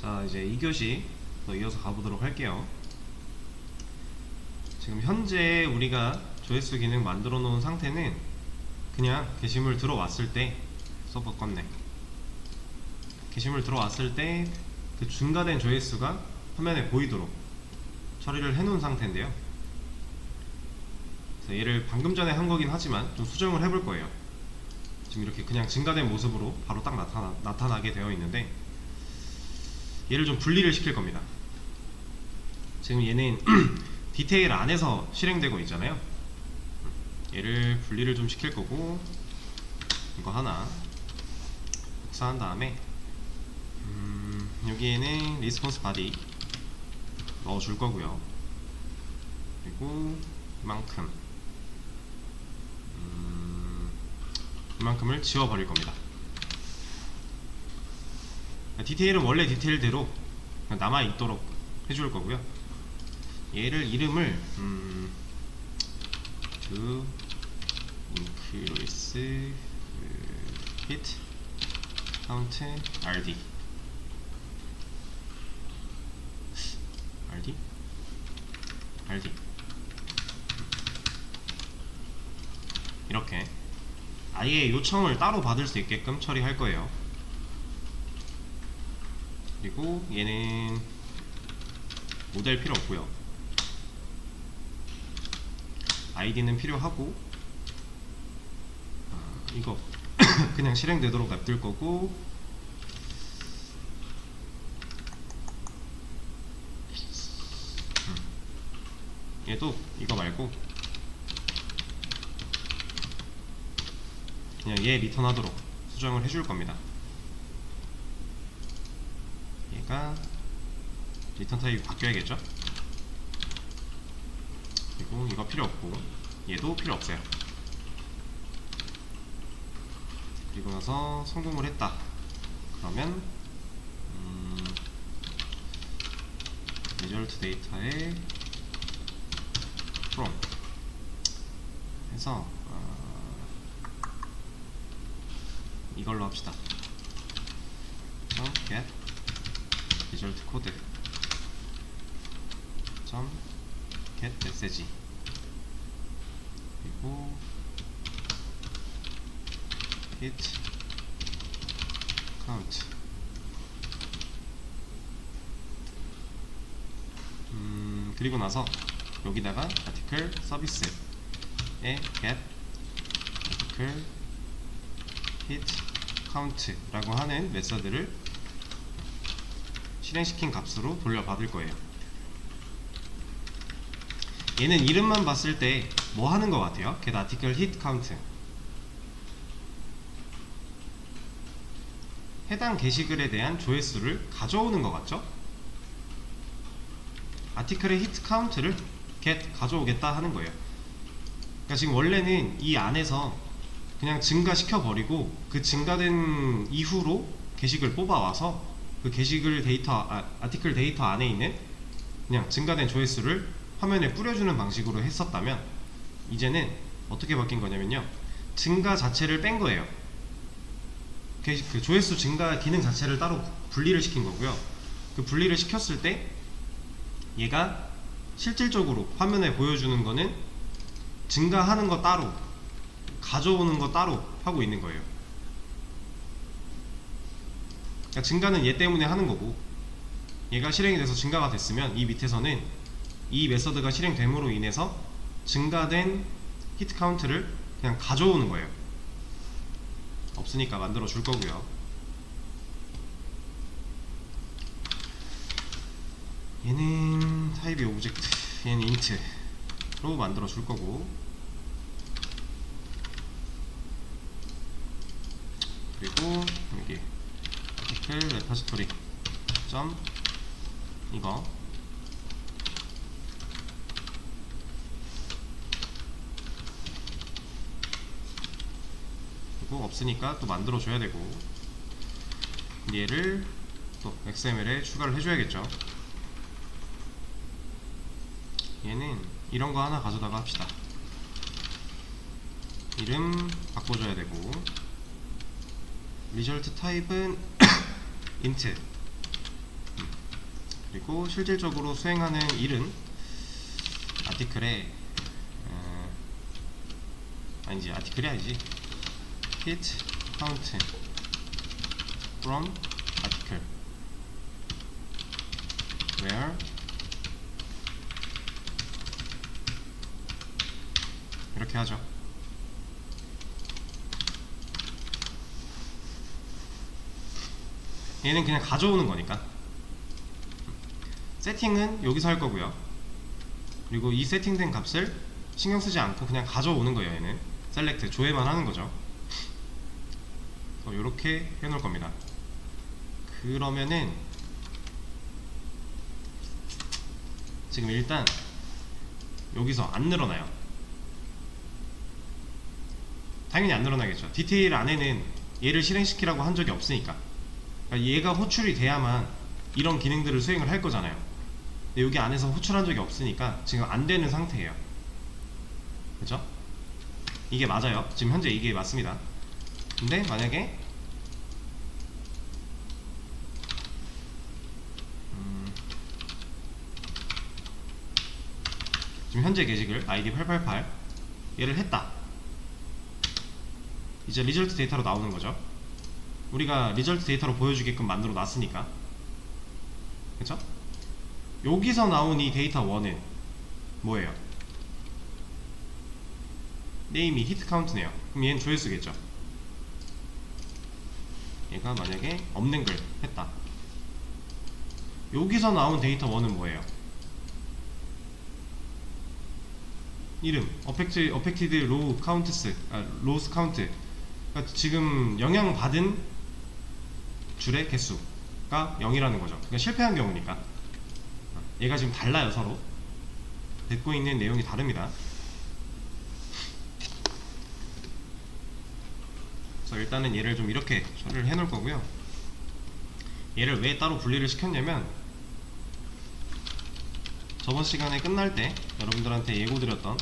자, 이제 2교시 또 이어서 가보도록 할게요. 지금 현재 우리가 조회수 기능 만들어 놓은 상태는 그냥 게시물 들어왔을 때 서버 껐네. 게시물 들어왔을 때 그 증가된 조회수가 화면에 보이도록 처리를 해 놓은 상태인데요. 그래서 얘를 방금 전에 한 거긴 하지만 좀 수정을 해볼 거예요. 지금 이렇게 그냥 증가된 모습으로 바로 딱 나타나게 되어 있는데, 얘를 좀 분리를 시킬 겁니다. 지금 얘는 디테일 안에서 실행되고 있잖아요. 얘를 분리를 좀 시킬 거고, 이거 하나 복사한 다음에 여기에는 리스폰스 바디 넣어줄 거고요. 그리고 이만큼을 지워버릴 겁니다. 디테일은 원래 디테일대로 남아있도록 해줄 거고요. 얘를 이름을 to increase hit count rd 이렇게 아예 요청을 따로 받을 수 있게끔 처리할 거예요. 그리고 얘는 모델 필요 없고요. 아이디는 필요하고, 이거 그냥 실행되도록 냅둘 거고, 얘도 이거 말고 그냥 얘 리턴하도록 수정을 해줄 겁니다. 얘가 리턴 타입이 바뀌어야겠죠? 그리고 이거 필요 없고 얘도 필요 없어요. 그리고 나서 성공을 했다 그러면 리절트 데이터에 from 해서 이걸로 합시다. get result code get message 그리고 hit count 그리고 나서 여기다가 article service에 get article hit count 라고 하는 메서드를 실행시킨 값으로 돌려받을 거예요. 얘는 이름만 봤을 때 뭐 하는 것 같아요? get article hit count, 해당 게시글에 대한 조회수를 가져오는 것 같죠? 아티클의 히트 카운트를 get 가져오겠다 하는 거예요. 그러니까 지금 원래는 이 안에서 그냥 증가시켜 버리고 그 증가된 이후로 게시글 뽑아와서 그 게시글 데이터 아티클 데이터 안에 있는 그냥 증가된 조회수를 화면에 뿌려주는 방식으로 했었다면, 이제는 어떻게 바뀐 거냐면요, 증가 자체를 뺀 거예요. 그 조회수 증가 기능 자체를 따로 분리를 시킨 거고요. 그 분리를 시켰을 때 얘가 실질적으로 화면에 보여주는 거는 증가하는 거 따로, 가져오는 거 따로 하고 있는 거예요. 그러니까 증가는 얘 때문에 하는 거고, 얘가 실행이 돼서 증가가 됐으면 이 밑에서는 이 메서드가 실행됨으로 인해서 증가된 히트 카운트를 그냥 가져오는 거예요. 없으니까 만들어 줄 거고요. 얘는 타입이 오브젝트, 얘는 int로 만들어 줄 거고, 그리고 여기 article repository 점 이거 그리고 없으니까 또 만들어 줘야 되고, 얘를 또 XML에 추가를 해줘야겠죠. 얘는 이런 거 하나 가져다가 합시다. 이름 바꿔줘야 되고, 리절트 타입은 int 그리고 실질적으로 수행하는 일은 아티클에 아니지, 아티클이 아니지, hit count from article where 이렇게 하죠. 얘는 그냥 가져오는 거니까. 세팅은 여기서 할 거고요. 그리고 이 세팅된 값을 신경 쓰지 않고 그냥 가져오는 거예요. 얘는 셀렉트 조회만 하는 거죠. 이렇게 해놓을 겁니다. 그러면은 지금 일단 여기서 안 늘어나요. 당연히 안 늘어나겠죠. 디테일 안에는 얘를 실행시키라고 한 적이 없으니까. 그러니까 얘가 호출이 돼야만 이런 기능들을 수행을 할 거잖아요. 근데 여기 안에서 호출한 적이 없으니까 지금 안 되는 상태예요. 그죠? 이게 맞아요. 지금 현재 이게 맞습니다. 근데 만약에 지금 현재 게시글 id 888 얘를 했다. 이제 리절트 데이터로 나오는 거죠. 우리가 리절트 데이터로 보여주게끔 만들어 놨으니까. 그쵸? 여기서 나온 이 데이터 1은 뭐예요? 네임이 히트 카운트네요. 그럼 얘는 조회수겠죠. 얘가 만약에 없는 글 했다. 여기서 나온 데이터 1은 뭐예요? 이름 어펙티드 로우 카운트스, 로스 카운트. 그러니까 지금 영향받은 줄의 개수가 0이라는 거죠. 그러니까 실패한 경우니까. 얘가 지금 달라요. 서로 뱉고 있는 내용이 다릅니다. 그래서 일단은 얘를 좀 이렇게 처리를 해 놓을 거고요. 얘를 왜 따로 분리를 시켰냐면 저번 시간에 끝날 때 여러분들한테 예고 드렸던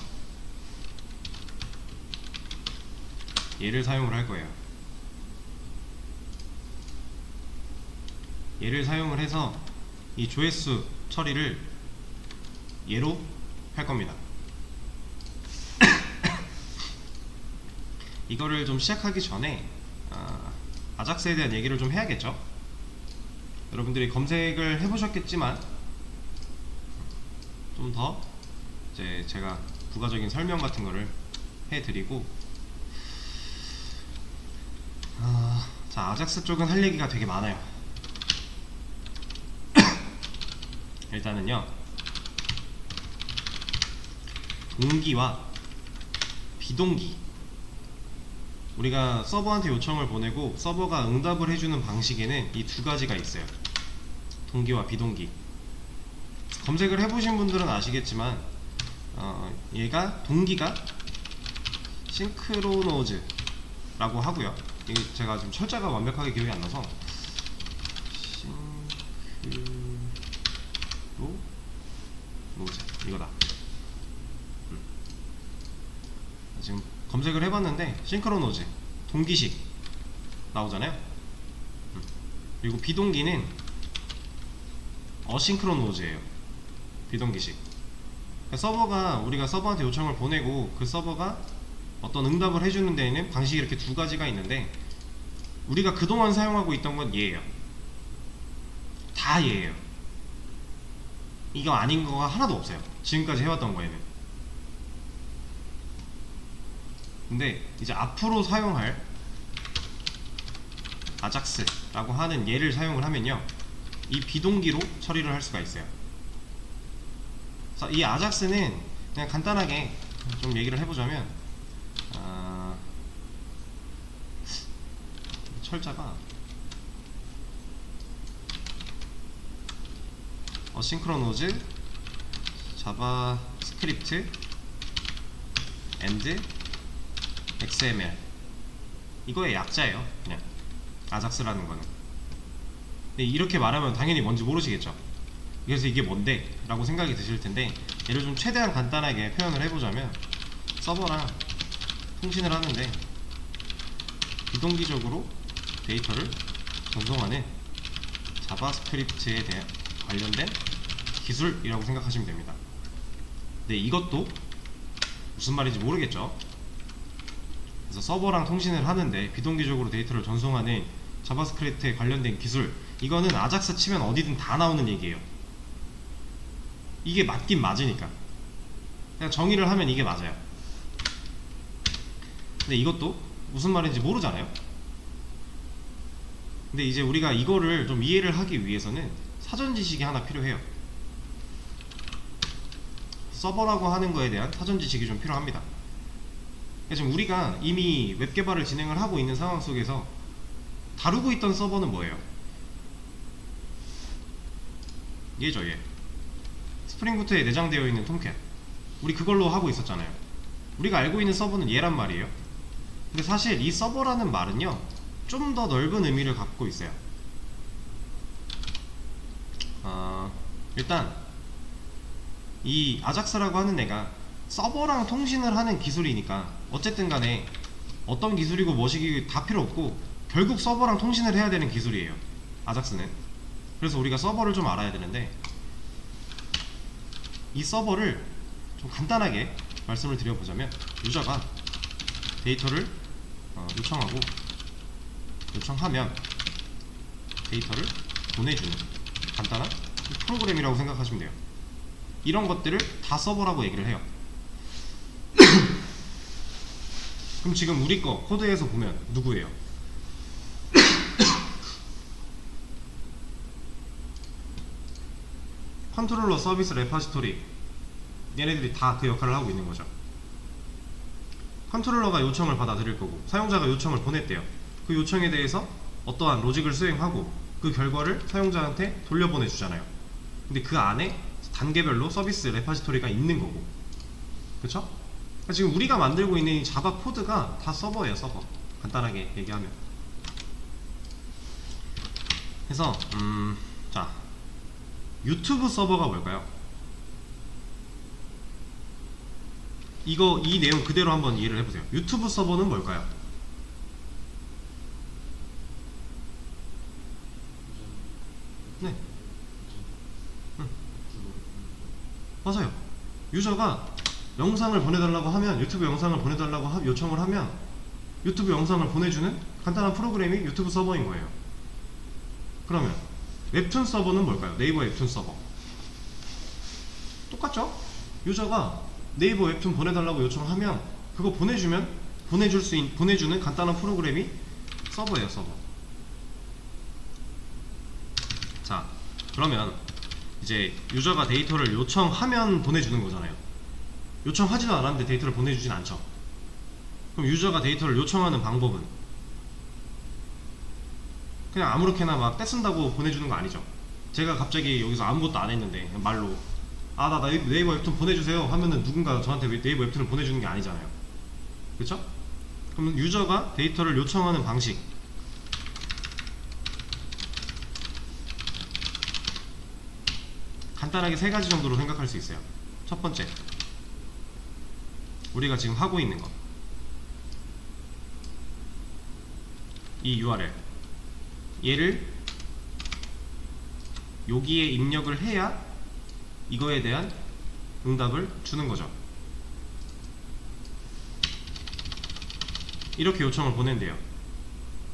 얘를 사용을 할 거예요. 얘를 사용을 해서 이 조회수 처리를 얘로 할 겁니다. 이거를 좀 시작하기 전에 아작스에 대한 얘기를 좀 해야겠죠. 여러분들이 검색을 해보셨겠지만 좀 더 이제 제가 부가적인 설명 같은 거를 해드리고, 자, 아작스 쪽은 할 얘기가 되게 많아요. 일단은요, 동기와 비동기, 우리가 서버한테 요청을 보내고 서버가 응답을 해주는 방식에는 이 두 가지가 있어요. 동기와 비동기. 검색을 해보신 분들은 아시겠지만 얘가 동기가 싱크로노즈 라고 하고요. 이게 제가 지금 철자가 완벽하게 기억이 안 나서 싱크로노즈 이거다. 지금 검색을 해봤는데 싱크로노즈 동기식 나오잖아요. 그리고 비동기는 어싱크로노즈예요. 비동기식. 그러니까 서버가, 우리가 서버한테 요청을 보내고 그 서버가 어떤 응답을 해주는 데에는 방식이 이렇게 두 가지가 있는데, 우리가 그동안 사용하고 있던 건 얘예요. 다 얘예요. 이거 아닌 거가 하나도 없어요. 지금까지 해왔던 거에는. 근데 이제 앞으로 사용할 아작스라고 하는 얘를 사용을 하면요, 이 비동기로 처리를 할 수가 있어요. 이 아작스는 그냥 간단하게 좀 얘기를 해보자면, 철자가 어싱크로노즈 자바스크립트 and XML, 이거의 약자예요. 그냥 아작스라는 거는. 근데 이렇게 말하면 당연히 뭔지 모르시겠죠. 그래서 이게 뭔데? 라고 생각이 드실 텐데, 얘를 좀 최대한 간단하게 표현을 해보자면, 서버랑 통신을 하는데 비동기적으로 데이터를 전송하는 자바스크립트에 관련된 기술이라고 생각하시면 됩니다. 네, 이것도 무슨 말인지 모르겠죠? 그래서 서버랑 통신을 하는데 비동기적으로 데이터를 전송하는 자바스크립트에 관련된 기술, 이거는 아작스 치면 어디든 다 나오는 얘기예요. 이게 맞긴 맞으니까 그냥 정의를 하면 이게 맞아요. 근데 이것도 무슨 말인지 모르잖아요. 근데 이제 우리가 이거를 좀 이해를 하기 위해서는 사전 지식이 하나 필요해요. 서버라고 하는 거에 대한 사전 지식이 좀 필요합니다. 지금 우리가 이미 웹 개발을 진행을 하고 있는 상황 속에서 다루고 있던 서버는 뭐예요? 얘죠, 얘. 스프링부트에 내장되어 있는 톰캣. 우리 그걸로 하고 있었잖아요. 우리가 알고 있는 서버는 얘란 말이에요. 근데 사실 이 서버라는 말은요, 좀 더 넓은 의미를 갖고 있어요. 일단 이 아작스라고 하는 애가 서버랑 통신을 하는 기술이니까 어쨌든 간에 어떤 기술이고 뭐시기 다 필요 없고 결국 서버랑 통신을 해야 되는 기술이에요, 아작스는. 그래서 우리가 서버를 좀 알아야 되는데, 이 서버를 좀 간단하게 말씀을 드려보자면, 유저가 데이터를 요청하고 요청하면 데이터를 보내주는 간단한 프로그램이라고 생각하시면 돼요. 이런 것들을 다 서버라고 얘기를 해요. 그럼 지금 우리 거 코드에서 보면 누구예요? 컨트롤러, 서비스, 레파지토리, 얘네들이 다 그 역할을 하고 있는 거죠. 컨트롤러가 요청을 받아들일 거고 사용자가 요청을 보냈대요. 그 요청에 대해서 어떠한 로직을 수행하고 그 결과를 사용자한테 돌려보내 주잖아요. 근데 그 안에 단계별로 서비스 레파지토리가 있는 거고, 그쵸? 그러니까 지금 우리가 만들고 있는 이 자바 코드가 다 서버예요, 서버. 간단하게 얘기하면. 그래서 자, 유튜브 서버가 뭘까요? 이 내용 그대로 한번 이해를 해보세요. 유튜브 서버는 뭘까요? 네. 맞아요. 유저가 영상을 보내달라고 하면, 유튜브 영상을 보내달라고 요청을 하면 유튜브 영상을 보내주는 간단한 프로그램이 유튜브 서버인 거예요. 그러면 웹툰 서버는 뭘까요? 네이버 웹툰 서버. 똑같죠? 유저가 네이버 웹툰 보내달라고 요청하면 그거 보내주는 간단한 프로그램이 서버예요, 서버. 자, 그러면 이제 유저가 데이터를 요청하면 보내주는 거잖아요. 요청하지도 않았는데 데이터를 보내주진 않죠. 그럼 유저가 데이터를 요청하는 방법은 그냥 아무렇게나 막 떼쓴다고 보내주는 거 아니죠. 제가 갑자기 여기서 아무것도 안 했는데 그냥 말로 나 네이버 웹툰 보내주세요 하면은 누군가 저한테 네이버 웹툰을 보내주는 게 아니잖아요. 그쵸? 그러면 유저가 데이터를 요청하는 방식, 간단하게 세 가지 정도로 생각할 수 있어요. 첫 번째, 우리가 지금 하고 있는 거, 이 URL, 얘를 여기에 입력을 해야 이거에 대한 응답을 주는 거죠. 이렇게 요청을 보낸대요.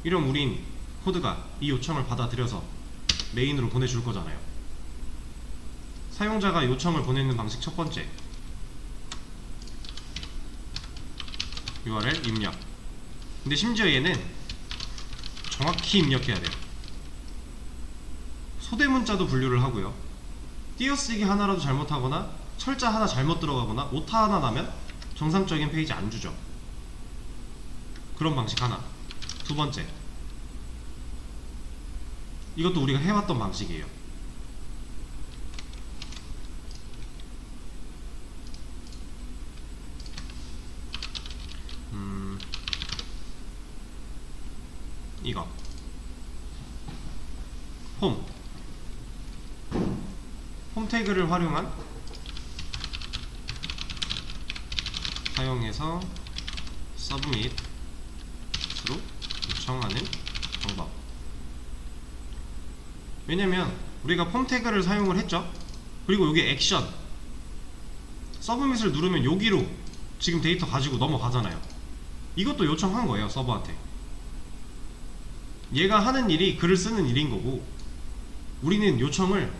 이럼 우린 코드가 이 요청을 받아들여서 메인으로 보내줄 거잖아요. 사용자가 요청을 보내는 방식 첫 번째, URL 입력. 근데 심지어 얘는 정확히 입력해야 돼요. 소대문자도 분류를 하고요. 띄어쓰기 하나라도 잘못하거나 철자 하나 잘못 들어가거나 오타 하나 나면 정상적인 페이지 안 주죠. 그런 방식 하나. 두 번째, 이것도 우리가 해왔던 방식이에요. 이거 홈 태그를 활용한 사용해서 submit으로 요청하는 방법. 왜냐면 우리가 폼 태그를 사용을 했죠. 그리고 여기 액션 서브밋을 누르면 여기로 지금 데이터 가지고 넘어가잖아요. 이것도 요청한 거예요, 서버한테. 얘가 하는 일이 글을 쓰는 일인 거고, 우리는 요청을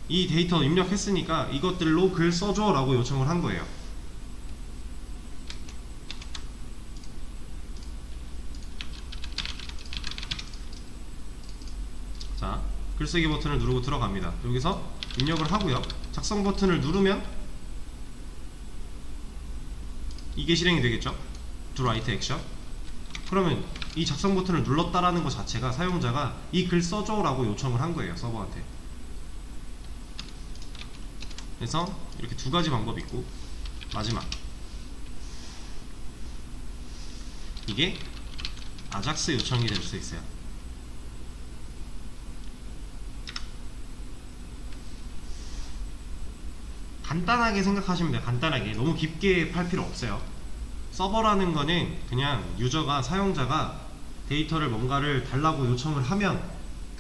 이 데이터 입력했으니까 이것들로 글 써줘 라고 요청을 한 거예요. 자, 글쓰기 버튼을 누르고 들어갑니다. 여기서 입력을 하고요. 작성 버튼을 누르면 이게 실행이 되겠죠. Do write action. 그러면 이 작성 버튼을 눌렀다라는 것 자체가 사용자가 이 글 써줘 라고 요청을 한 거예요, 서버한테. 그래서 이렇게 두 가지 방법이 있고, 마지막 이게 아작스 요청이 될 수 있어요. 간단하게 생각하시면 돼요. 간단하게, 너무 깊게 팔 필요 없어요. 서버라는 거는 그냥 유저가, 사용자가 데이터를 뭔가를 달라고 요청을 하면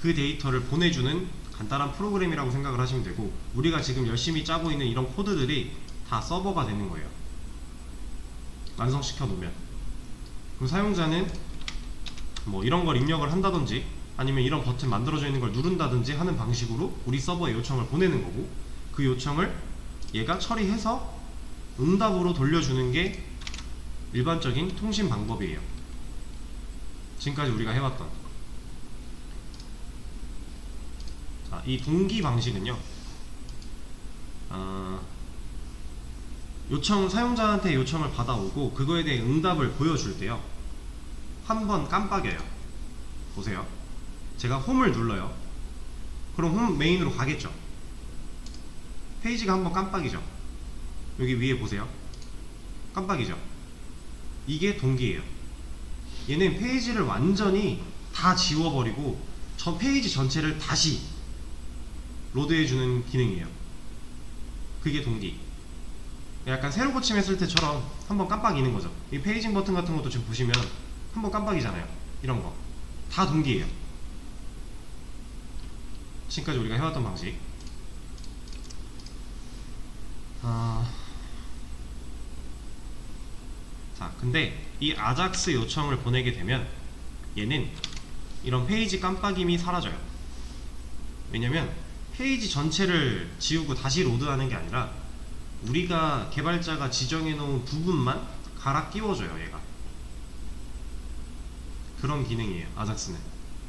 그 데이터를 보내주는 간단한 프로그램이라고 생각을 하시면 되고, 우리가 지금 열심히 짜고 있는 이런 코드들이 다 서버가 되는 거예요, 완성시켜 놓으면. 그럼 사용자는 뭐 이런 걸 입력을 한다든지 아니면 이런 버튼 만들어져 있는 걸 누른다든지 하는 방식으로 우리 서버에 요청을 보내는 거고, 그 요청을 얘가 처리해서 응답으로 돌려주는 게 일반적인 통신 방법이에요. 지금까지 우리가 해왔던. 자, 이 동기 방식은요, 사용자한테 요청을 받아오고 그거에 대해 응답을 보여줄 때요, 한번 깜빡여요. 보세요. 제가 홈을 눌러요. 그럼 홈 메인으로 가겠죠. 페이지가 한번 깜빡이죠. 여기 위에 보세요. 깜빡이죠. 이게 동기예요. 얘는 페이지를 완전히 다 지워버리고 저 페이지 전체를 다시 로드해주는 기능이에요. 그게 동기. 약간 새로 고침했을 때처럼 한번 깜빡이는 거죠. 이 페이징 버튼 같은 것도 지금 보시면 한번 깜빡이잖아요. 이런 거 다 동기예요. 지금까지 우리가 해왔던 방식. 자, 근데 이 아작스 요청을 보내게 되면 얘는 이런 페이지 깜빡임이 사라져요. 왜냐면 페이지 전체를 지우고 다시 로드하는 게 아니라 우리가 개발자가 지정해 놓은 부분만 갈아 끼워줘요, 얘가. 그런 기능이에요, 아작스는.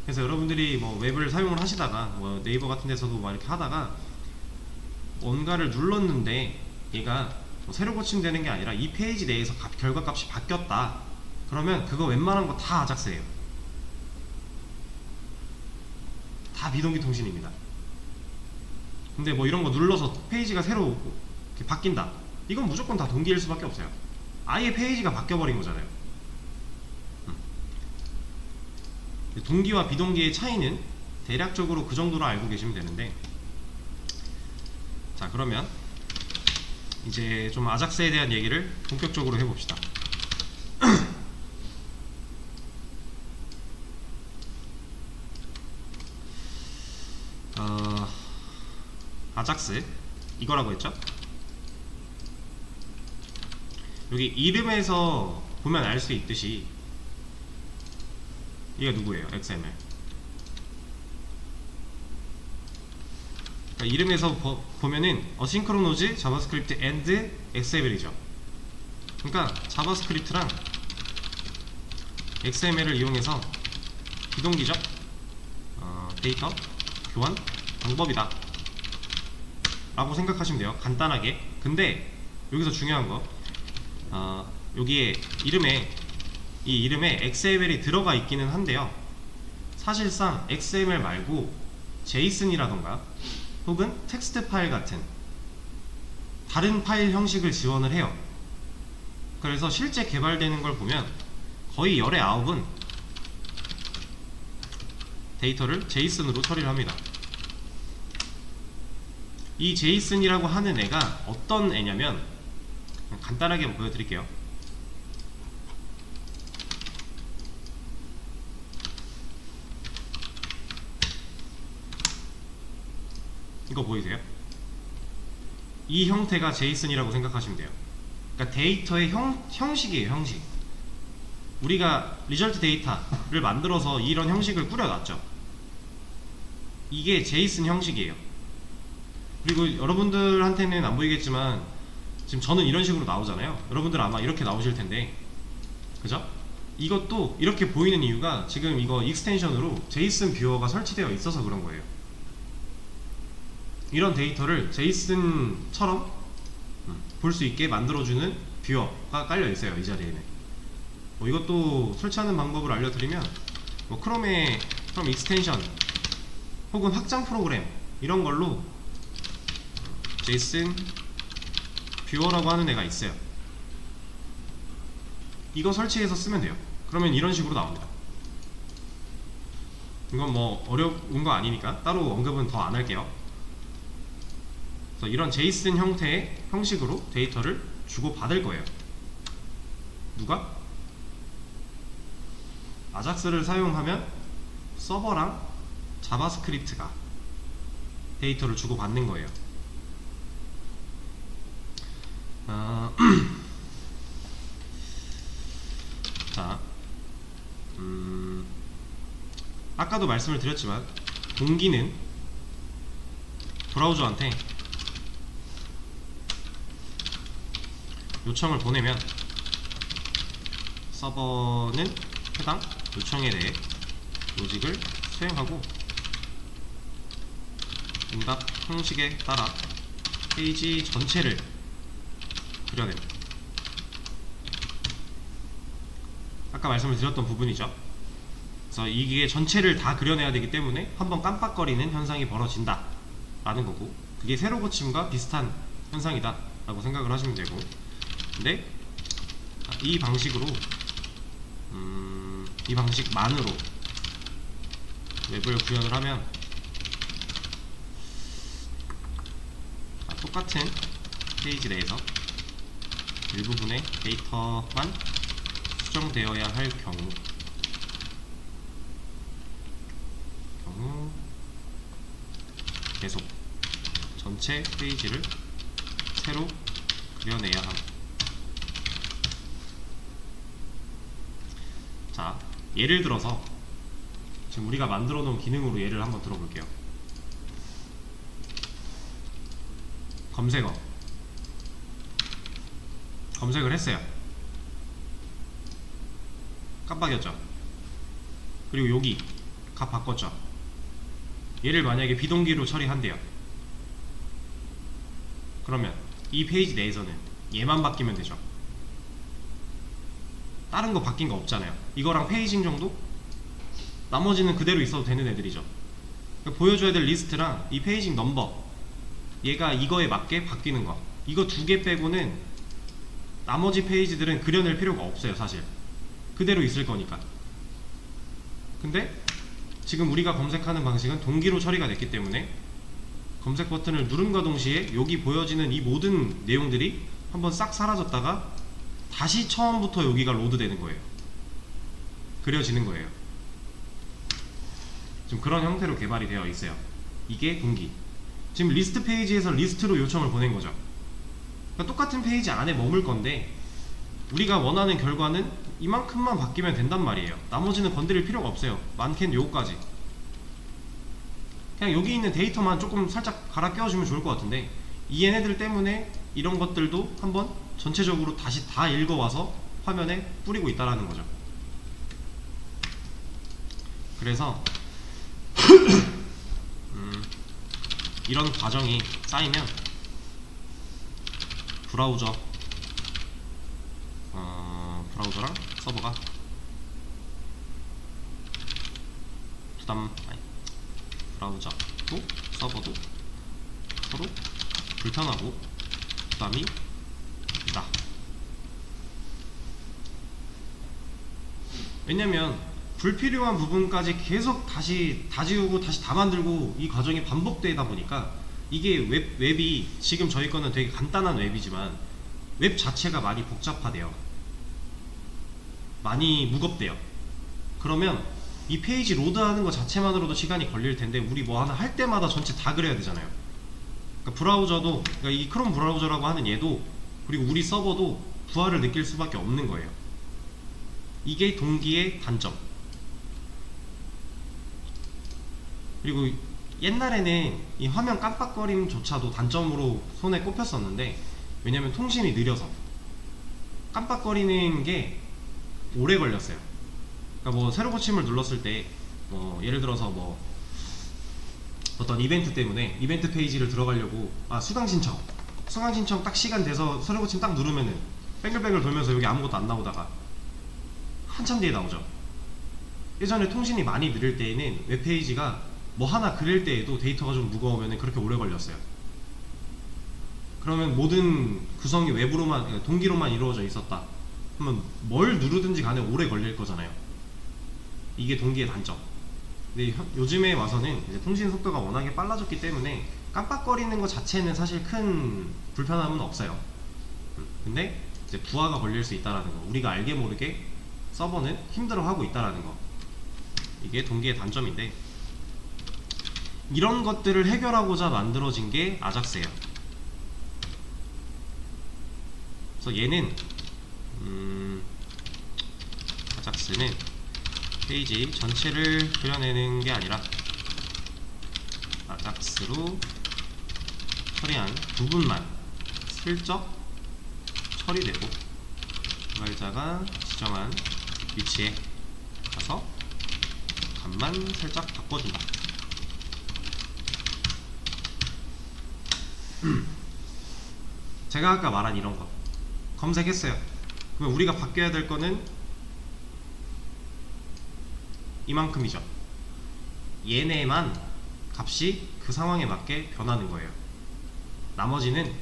그래서 여러분들이 뭐 웹을 사용을 하시다가 뭐 네이버 같은 데서도 막 이렇게 하다가 뭔가를 눌렀는데 얘가 뭐 새로 고침되는 게 아니라 이 페이지 내에서 결과값이 바뀌었다, 그러면 그거 웬만한 거 다 아작스예요. 다 비동기 통신입니다. 근데 뭐 이런 거 눌러서 페이지가 새로 이렇게 바뀐다, 이건 무조건 다 동기일 수밖에 없어요. 아예 페이지가 바뀌어버린 거잖아요. 동기와 비동기의 차이는 대략적으로 그 정도로 알고 계시면 되는데, 자, 그러면 이제 좀 아작스에 대한 얘기를 본격적으로 해봅시다. 아작스 이거라고 했죠? 여기 이름에서 보면 알 수 있듯이 얘가 누구예요? XML. 그러니까 이름에서 보면은 어싱크로노즈 자바스크립트 and XML이죠. 그러니까 자바스크립트랑 XML을 이용해서 비동기적 데이터 교환 방법이다 라고 생각하시면 돼요, 간단하게. 근데 여기서 중요한 거, 여기에 이 이름에 XML이 들어가 있기는 한데요, 사실상 XML 말고 JSON이라던가 혹은 텍스트 파일 같은 다른 파일 형식을 지원을 해요. 그래서 실제 개발되는 걸 보면 거의 열의 9은 데이터를 JSON으로 처리를 합니다. 이 JSON이라고 하는 애가 어떤 애냐면, 간단하게 보여드릴게요. 이거 보이세요? 이 형태가 제이슨이라고 생각하시면 돼요. 그러니까 데이터의 형식이에요. 형식. 우리가 리절트 데이터를 만들어서 이런 형식을 꾸려놨죠. 이게 제이슨 형식이에요. 그리고 여러분들한테는 안 보이겠지만 지금 저는 이런 식으로 나오잖아요. 여러분들 아마 이렇게 나오실 텐데, 그죠? 이것도 이렇게 보이는 이유가 지금 이거 익스텐션으로 제이슨 뷰어가 설치되어 있어서 그런 거예요. 이런 데이터를 제이슨처럼 볼 수 있게 만들어주는 뷰어가 깔려 있어요. 이 자리에는. 이것도 설치하는 방법을 알려드리면, 크롬 익스텐션 혹은 확장 프로그램 이런 걸로 제이슨 뷰어라고 하는 애가 있어요. 이거 설치해서 쓰면 돼요. 그러면 이런 식으로 나옵니다. 이건 뭐 어려운 거 아니니까 따로 언급은 더 안 할게요. 그래서 이런 제이슨 형태의 형식으로 데이터를 주고 받을 거예요. 누가? 아작스를 사용하면 서버랑 자바스크립트가 데이터를 주고 받는 거예요. 자, 아까도 말씀을 드렸지만 동기는 브라우저한테 요청을 보내면 서버는 해당 요청에 대해 로직을 수행하고 응답 형식에 따라 페이지 전체를 그려냅니다. 아까 말씀을 드렸던 부분이죠. 그래서 이게 전체를 다 그려내야 되기 때문에 한번 깜빡거리는 현상이 벌어진다 라는 거고, 그게 세로 고침과 비슷한 현상이다 라고 생각을 하시면 되고, 근데 이 방식으로 이 방식만으로 웹을 구현을 하면 똑같은 페이지 내에서 일부분의 데이터만 수정되어야 할 경우 계속 전체 페이지를 새로 그려내야 함. 자, 예를 들어서 지금 우리가 만들어 놓은 기능으로 예를 한번 들어볼게요. 검색을 했어요. 깜빡였죠. 그리고 여기 값 바꿨죠. 얘를 만약에 비동기로 처리한대요. 그러면 이 페이지 내에서는 얘만 바뀌면 되죠. 다른 거 바뀐 거 없잖아요. 이거랑 페이징 정도? 나머지는 그대로 있어도 되는 애들이죠. 그러니까 보여줘야 될 리스트랑 이 페이징 넘버, 얘가 이거에 맞게 바뀌는 거, 이거 두 개 빼고는 나머지 페이지들은 그려낼 필요가 없어요. 사실 그대로 있을 거니까. 근데 지금 우리가 검색하는 방식은 동기로 처리가 됐기 때문에 검색 버튼을 누름과 동시에 여기 보여지는 이 모든 내용들이 한번 싹 사라졌다가 다시 처음부터 여기가 로드되는 거예요. 그려지는 거예요. 지금 그런 형태로 개발이 되어 있어요. 이게 동기. 지금 리스트 페이지에서 리스트로 요청을 보낸 거죠. 그러니까 똑같은 페이지 안에 머물 건데 우리가 원하는 결과는 이만큼만 바뀌면 된단 말이에요. 나머지는 건드릴 필요가 없어요. 많게는 요거까지. 그냥 여기 있는 데이터만 조금 살짝 갈아 끼워주면 좋을 것 같은데, 이 얘네들 때문에 이런 것들도 한번 전체적으로 다시 다 읽어와서 화면에 뿌리고 있다라는 거죠. 그래서 이런 과정이 쌓이면 브라우저랑 서버가 브라우저도 서버도 서로 불편하고 부담이 있다. 왜냐면 불필요한 부분까지 계속 다시 다 지우고 다시 다 만들고 이 과정이 반복되다 보니까 이게 웹이 지금 저희 거는 되게 간단한 웹이지만 웹 자체가 많이 복잡하대요. 많이 무겁대요. 그러면 이 페이지 로드하는 것 자체만으로도 시간이 걸릴 텐데 우리 뭐 하나 할 때마다 전체 다 그려야 되잖아요. 그러니까 브라우저도, 그러니까 이 크롬 브라우저라고 하는 얘도 그리고 우리 서버도 부하를 느낄 수밖에 없는 거예요. 이게 동기의 단점. 그리고 옛날에는 이 화면 깜빡거림조차도 단점으로 손에 꼽혔었는데, 왜냐면 통신이 느려서 깜빡거리는 게 오래 걸렸어요. 그러니까 뭐 새로 고침을 눌렀을 때 예를 들어서 뭐 어떤 이벤트 때문에 이벤트 페이지를 들어가려고 수강 신청 딱 시간 돼서 새로 고침 딱 누르면은 뱅글뱅글 돌면서 여기 아무것도 안 나오다가 한참 뒤에 나오죠. 예전에 통신이 많이 느릴 때에는 웹페이지가 뭐 하나 그릴 때에도 데이터가 좀 무거우면 그렇게 오래 걸렸어요. 그러면 모든 구성이 외부로만, 동기로만 이루어져 있었다 그러면 뭘 누르든지 간에 오래 걸릴 거잖아요. 이게 동기의 단점. 근데 요즘에 와서는 이제 통신 속도가 워낙에 빨라졌기 때문에 깜빡거리는 것 자체는 사실 큰 불편함은 없어요. 근데 이제 부하가 걸릴 수 있다라는 거, 우리가 알게 모르게 서버는 힘들어하고 있다라는 거, 이게 동기의 단점인데, 이런 것들을 해결하고자 만들어진 게 아작스예요. 그래서 얘는 아작스는 페이지 전체를 그려내는 게 아니라 아작스로 처리한 부분만 슬쩍 처리되고 개발자가 지정한 위치에 가서 값만 살짝 바꿔준다. 제가 아까 말한 이런 거 검색했어요. 그러면 우리가 바뀌어야 될 거는 이만큼이죠. 얘네만 값이 그 상황에 맞게 변하는 거예요. 나머지는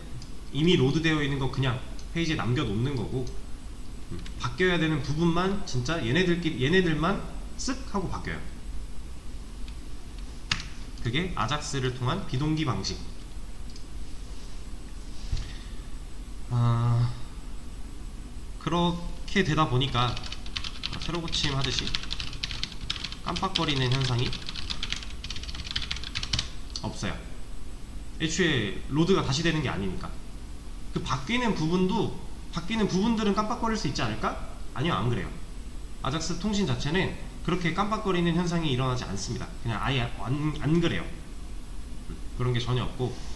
이미 로드되어 있는 거 그냥 페이지에 남겨놓는 거고, 바뀌어야 되는 부분만 진짜 얘네들만 쓱 하고 바뀌어요. 그게 아작스를 통한 비동기 방식. 그렇게 되다 보니까 새로 고침 하듯이 깜빡거리는 현상이 없어요. 애초에 로드가 다시 되는 게 아니니까. 그 바뀌는 부분들은 깜빡거릴 수 있지 않을까? 아니요, 안 그래요. 아작스 통신 자체는 그렇게 깜빡거리는 현상이 일어나지 않습니다. 그냥 아예 안 그래요. 그런 게 전혀 없고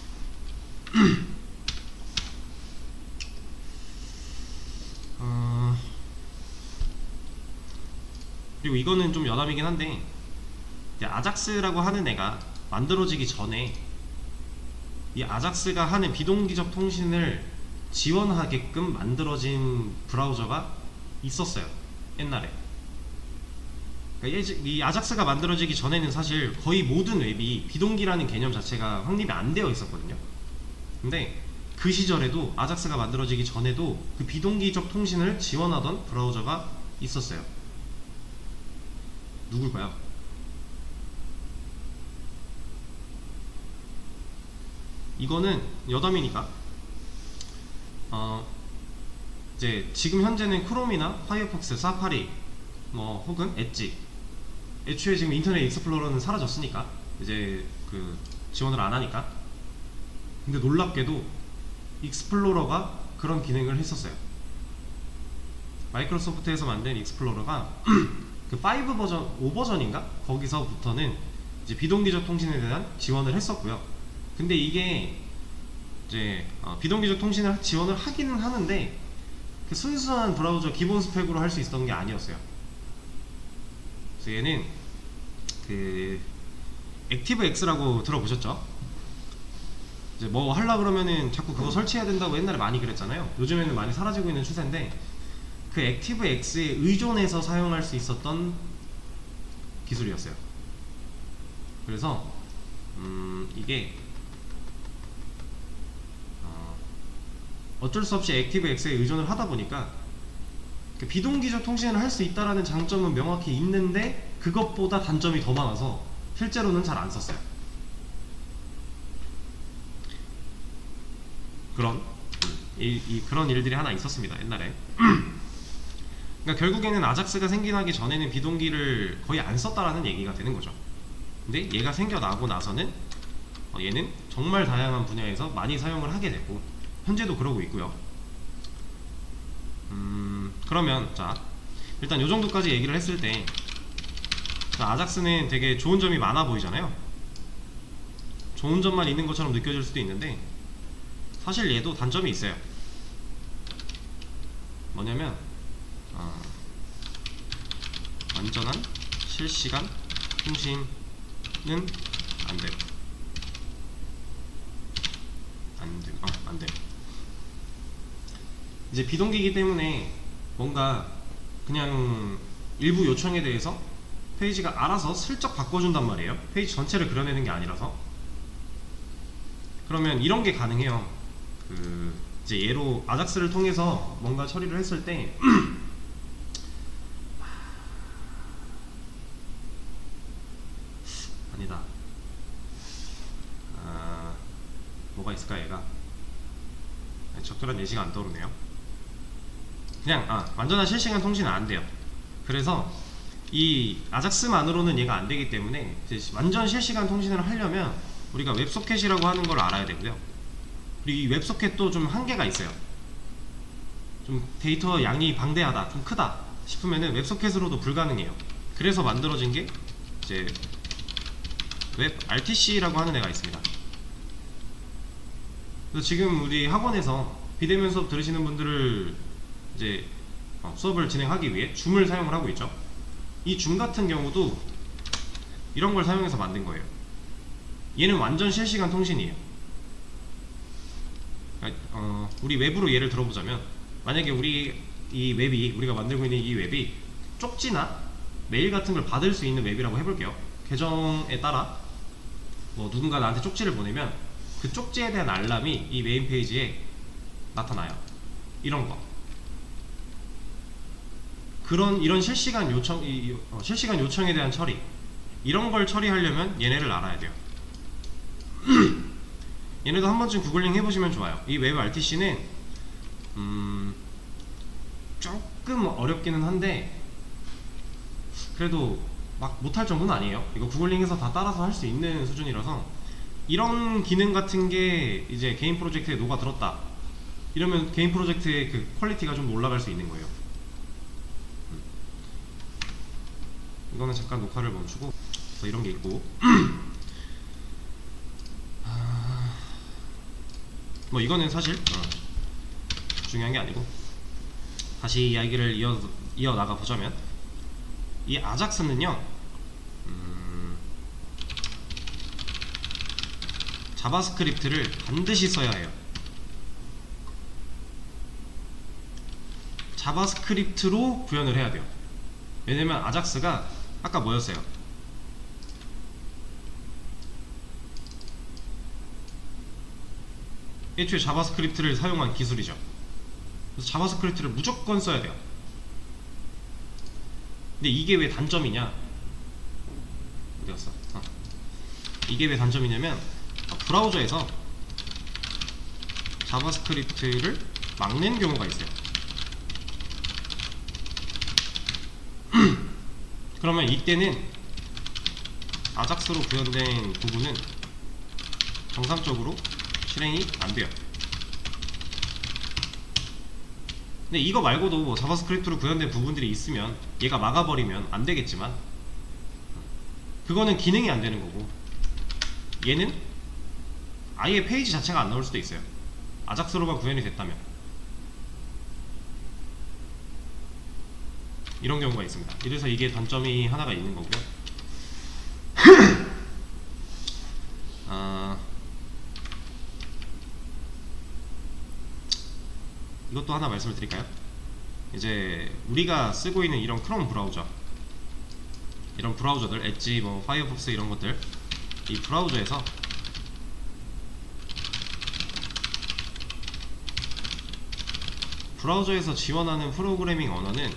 그리고 이거는 좀 여담이긴 한데, 아작스라고 하는 애가 만들어지기 전에 이 아작스가 하는 비동기적 통신을 지원하게끔 만들어진 브라우저가 있었어요, 옛날에. 그러니까 이 아작스가 만들어지기 전에는 사실 거의 모든 웹이 비동기라는 개념 자체가 확립이 안 되어 있었거든요. 근데 그 시절에도, 아작스가 만들어지기 전에도 그 비동기적 통신을 지원하던 브라우저가 있었어요. 누굴까요? 이거는 여담이니까 이제 지금 현재는 크롬이나 파이어폭스, 사파리 뭐 혹은 엣지, 애초에 지금 인터넷 익스플로러는 사라졌으니까 이제 그 지원을 안 하니까. 근데 놀랍게도 익스플로러가 그런 기능을 했었어요. 마이크로소프트에서 만든 익스플로러가 그 5 버전, 5 버전인가? 거기서부터는 이제 비동기적 통신에 대한 지원을 했었고요. 근데 이게 이제 비동기적 통신을 지원을 하기는 하는데 그 순수한 브라우저 기본 스펙으로 할 수 있었던 게 아니었어요. 그래서 얘는 그 액티브엑스라고 들어보셨죠? 이제 뭐 하려 그러면은 자꾸 그거 설치해야 된다고 옛날에 많이 그랬잖아요. 요즘에는 많이 사라지고 있는 추세인데, 그 액티브엑스에 의존해서 사용할 수 있었던 기술이었어요. 그래서 이게 어쩔 수 없이 액티브엑스에 의존을 하다 보니까 비동기적 통신을 할 수 있다라는 장점은 명확히 있는데, 그것보다 단점이 더 많아서 실제로는 잘 안 썼어요. 그런 일들이 하나 있었습니다, 옛날에. 그러니까 결국에는 아작스가 생겨나기 전에는 비동기를 거의 안 썼다라는 얘기가 되는 거죠. 근데 얘가 생겨나고 나서는 얘는 정말 다양한 분야에서 많이 사용을 하게 됐고 현재도 그러고 있고요. 그러면 자 일단 요 정도까지 얘기를 했을 때 자, 아작스는 되게 좋은 점이 많아 보이잖아요. 좋은 점만 있는 것처럼 느껴질 수도 있는데 사실 얘도 단점이 있어요. 뭐냐면 완전한 실시간 통신은 안돼요. 안돼요. 이제 비동기이기 때문에 뭔가 그냥 일부 요청에 대해서 페이지가 알아서 슬쩍 바꿔준단 말이에요. 페이지 전체를 그려내는 게 아니라서. 그러면 이런 게 가능해요. 이제 얘로 아작스를 통해서 뭔가 처리를 했을 때 아니다. 뭐가 있을까 얘가? 적절한 예시가 안 떠오르네요. 그냥 완전한 실시간 통신은 안 돼요. 그래서 이 아작스만으로는 얘가 안 되기 때문에 이제 완전 실시간 통신을 하려면 우리가 웹소켓이라고 하는 걸 알아야 되고요. 그리고 이 웹소켓도 좀 한계가 있어요. 좀 데이터 양이 방대하다, 좀 크다 싶으면은 웹소켓으로도 불가능해요. 그래서 만들어진 게 이제 웹 RTC라고 하는 애가 있습니다. 그래서 지금 우리 학원에서 비대면 수업 들으시는 분들을 이제 수업을 진행하기 위해 줌을 사용을 하고 있죠. 이 줌 같은 경우도 이런 걸 사용해서 만든 거예요. 얘는 완전 실시간 통신이에요. 우리 웹으로 예를 들어보자면 만약에 우리가 만들고 있는 이 웹이 쪽지나 메일 같은 걸 받을 수 있는 웹이라고 해볼게요. 계정에 따라 뭐 누군가 나한테 쪽지를 보내면 그 쪽지에 대한 알람이 이 메인 페이지에 나타나요. 이런 거. 이런 실시간 요청에 대한 처리, 이런 걸 처리하려면 얘네를 알아야 돼요. 얘네도 한 번쯤 구글링 해보시면 좋아요. 이 웹 RTC는 조금 어렵기는 한데 그래도 막 못할 정도는 아니에요. 이거 구글링해서 다 따라서 할 수 있는 수준이라서 이런 기능 같은 게 이제 개인 프로젝트에 녹아들었다 이러면 개인 프로젝트의 그 퀄리티가 좀 올라갈 수 있는 거예요. 이거는 잠깐 녹화를 멈추고 그래서 이런 게 있고 뭐 이거는 사실 중요한 게 아니고 다시 이야기를 이어나가 보자면 이 아작스는요 자바스크립트를 반드시 써야 해요. 자바스크립트로 구현을 해야 돼요. 왜냐면 아작스가 아까 뭐였어요? 애초에 자바스크립트를 사용한 기술이죠. 그래서 자바스크립트를 무조건 써야 돼요. 근데 이게 왜 단점이냐? 어디 갔어? 이게 왜 단점이냐면 브라우저에서 자바스크립트를 막는 경우가 있어요. 그러면 이때는 아작스로 구현된 부분은 정상적으로 실행이 안 돼요. 근데 이거 말고도 뭐 자바스크립트로 구현된 부분들이 있으면 얘가 막아버리면 안 되겠지만 그거는 기능이 안 되는 거고 얘는 아예 페이지 자체가 안 나올 수도 있어요. 아작스로만 구현이 됐다면 이런 경우가 있습니다. 이래서 이게 단점이 하나가 있는 거고요. 이것도 하나 말씀을 드릴까요? 이제 우리가 쓰고 있는 이런 크롬 브라우저, 이런 브라우저들, 엣지, 뭐 파이어폭스 이런 것들, 이 브라우저에서 지원하는 프로그래밍 언어는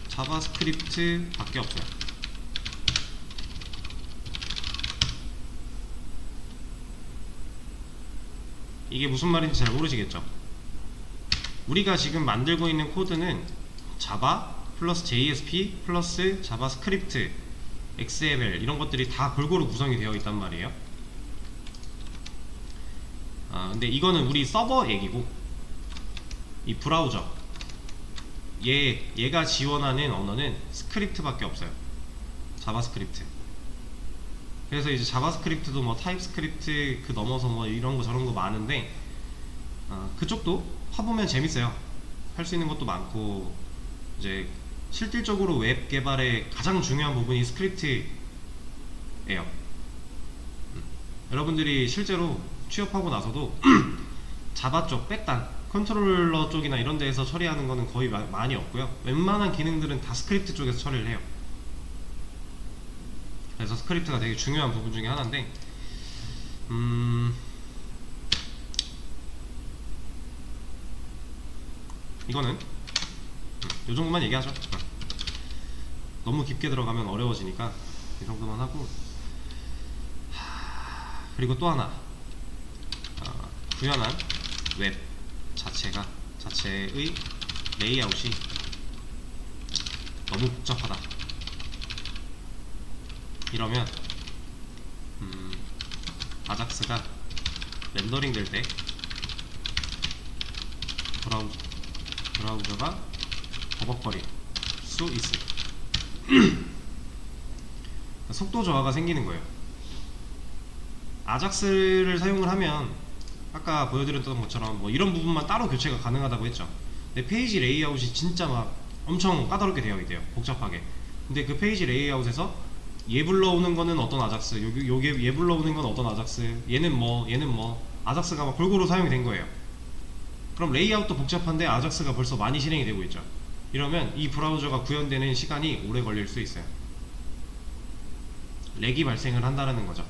자바스크립트 밖에 없어요. 이게 무슨 말인지 잘 모르시겠죠? 우리가 지금 만들고 있는 코드는 자바 플러스 JSP 플러스 자바스크립트 XML 이런 것들이 다 골고루 구성이 되어 있단 말이에요. 근데 이거는 우리 서버 얘기고, 이 브라우저 얘가 지원하는 언어는 스크립트밖에 없어요. 자바스크립트. 그래서 이제 자바스크립트도 뭐 타입스크립트 그 넘어서 뭐 이런 거 저런 거 많은데, 그쪽도 파보면 재밌어요. 할 수 있는 것도 많고, 이제 실질적으로 웹 개발의 가장 중요한 부분이 스크립트예요. 여러분들이 실제로 취업하고 나서도 자바 쪽 백단 컨트롤러 쪽이나 이런 데에서 처리하는 거는 거의 많이 없고요. 웬만한 기능들은 다 스크립트 쪽에서 처리를 해요. 그래서 스크립트가 되게 중요한 부분 중에 하나인데, 이거는 요 정도만 얘기하죠. 너무 깊게 들어가면 어려워지니까 이 정도만 하고, 그리고 또 하나, 구현한 웹 자체의 레이아웃이 너무 복잡하다 이러면 아작스가 렌더링 될 때 브라우저가 버벅거릴 수 있어요. 속도 저하가 생기는 거예요. 아작스를 사용을 하면 아까 보여드렸던 것처럼 뭐 이런 부분만 따로 교체가 가능하다고 했죠. 근데 페이지 레이아웃이 진짜 막 엄청 까다롭게 되어 있대요. 복잡하게. 근데 그 페이지 레이아웃에서 얘 불러오는 거는 어떤 아작스, 요게 얘 불러오는 건 어떤 아작스, 얘는 뭐 아작스가 막 골고루 사용이 된 거예요. 그럼 레이아웃도 복잡한데 아작스가 벌써 많이 실행이 되고 있죠. 이러면 이 브라우저가 구현되는 시간이 오래 걸릴 수 있어요. 렉이 발생을 한다는 거죠.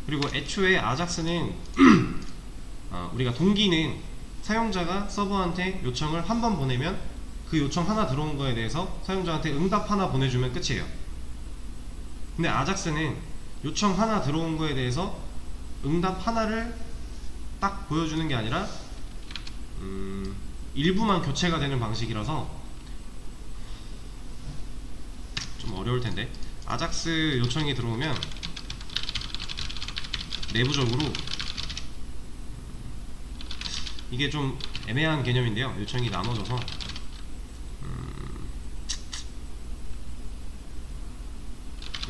그리고 애초에 아작스는 우리가 동기는 사용자가 서버한테 요청을 한 번 보내면 그 요청 하나 들어온 거에 대해서 사용자한테 응답 하나 보내주면 끝이에요. 근데 아작스는 요청 하나 들어온 거에 대해서 응답 하나를 딱 보여주는 게 아니라 일부만 교체가 되는 방식이라서 좀 어려울 텐데, 아작스 요청이 들어오면 내부적으로 이게 좀 애매한 개념인데요. 요청이 나눠져서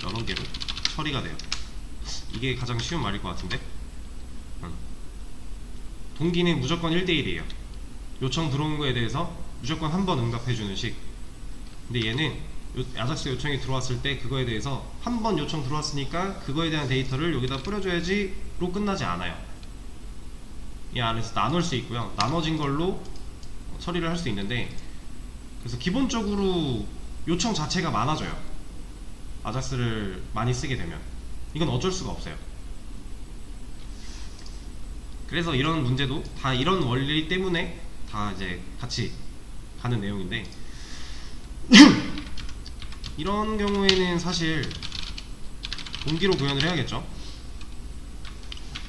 여러 개로 처리가 돼요. 이게 가장 쉬운 말일 것 같은데, 동기는 무조건 1대1이에요. 요청 들어온 거에 대해서 무조건 한 번 응답해주는 식. 근데 얘는 아작스 요청이 들어왔을 때 그거에 대해서 한 번 요청 들어왔으니까 그거에 대한 데이터를 여기다 뿌려줘야지로 끝나지 않아요. 이 안에서 나눌 수 있고요. 나눠진 걸로 처리를 할 수 있는데, 그래서 기본적으로 요청 자체가 많아져요. 아작스를 많이 쓰게 되면 이건 어쩔 수가 없어요. 그래서 이런 문제도 다 이런 원리 때문에 다 이제 같이 가는 내용인데 이런 경우에는 사실 동기로 구현을 해야겠죠.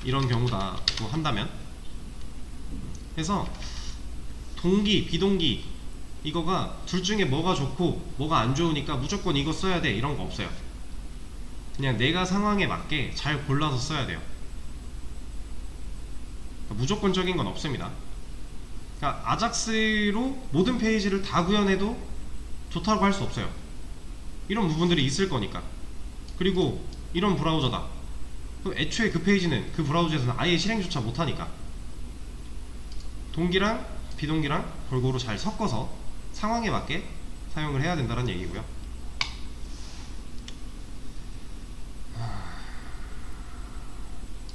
이런 경우다고 한다면. 그래서 동기, 비동기 이거가 둘 중에 뭐가 좋고 뭐가 안 좋으니까 무조건 이거 써야 돼 이런 거 없어요. 그냥 내가 상황에 맞게 잘 골라서 써야 돼요. 무조건적인 건 없습니다. 그러니까 아작스로 모든 페이지를 다 구현해도 좋다고 할 수 없어요. 이런 부분들이 있을 거니까. 그리고 이런 브라우저다. 애초에 그 페이지는 그 브라우저에서는 아예 실행조차 못하니까 동기랑 비동기랑 골고루 잘 섞어서 상황에 맞게 사용을 해야 된다는 얘기고요.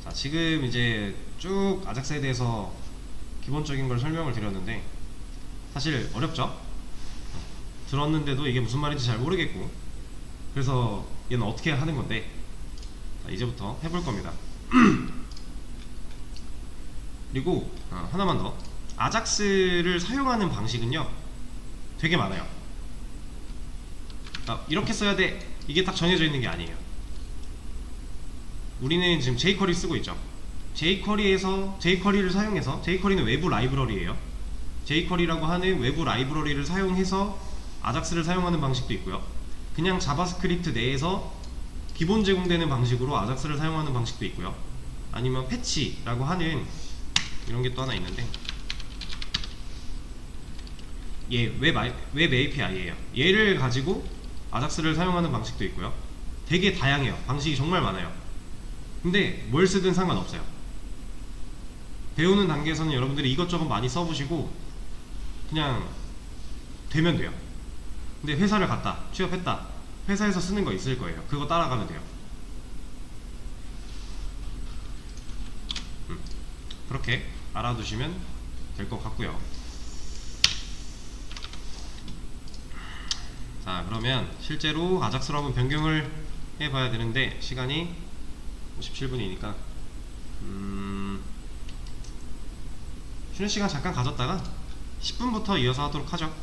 자, 지금 이제 쭉 아작스에 대해서 기본적인 걸 설명을 드렸는데 사실 어렵죠? 들었는데도 이게 무슨 말인지 잘 모르겠고, 그래서 얘는 어떻게 하는 건데, 자, 이제부터 해볼 겁니다. 그리고 하나만 더, 아작스를 사용하는 방식은요 되게 많아요. 이렇게 써야 돼 이게 딱 정해져 있는 게 아니에요. 우리는 지금 jQuery 쓰고 있죠. jQuery를 사용해서, jQuery는 외부 라이브러리예요. jQuery라고 하는 외부 라이브러리를 사용해서 아작스를 사용하는 방식도 있고요. 그냥 자바스크립트 내에서 기본 제공되는 방식으로 아작스를 사용하는 방식도 있고요. 아니면 패치라고 하는 이런 게 또 하나 있는데, 얘 웹 API예요. 얘를 가지고 아작스를 사용하는 방식도 있고요. 되게 다양해요. 방식이 정말 많아요. 근데 뭘 쓰든 상관없어요. 배우는 단계에서는 여러분들이 이것저것 많이 써보시고 그냥 되면 돼요. 근데 회사를 갔다 취업했다, 회사에서 쓰는 거 있을 거예요. 그거 따라가면 돼요. 그렇게 알아두시면 될 것 같고요. 자, 그러면 실제로 아작스로 한번 변경을 해봐야 되는데 시간이 57분이니까 쉬는 시간 잠깐 가졌다가 10분부터 이어서 하도록 하죠.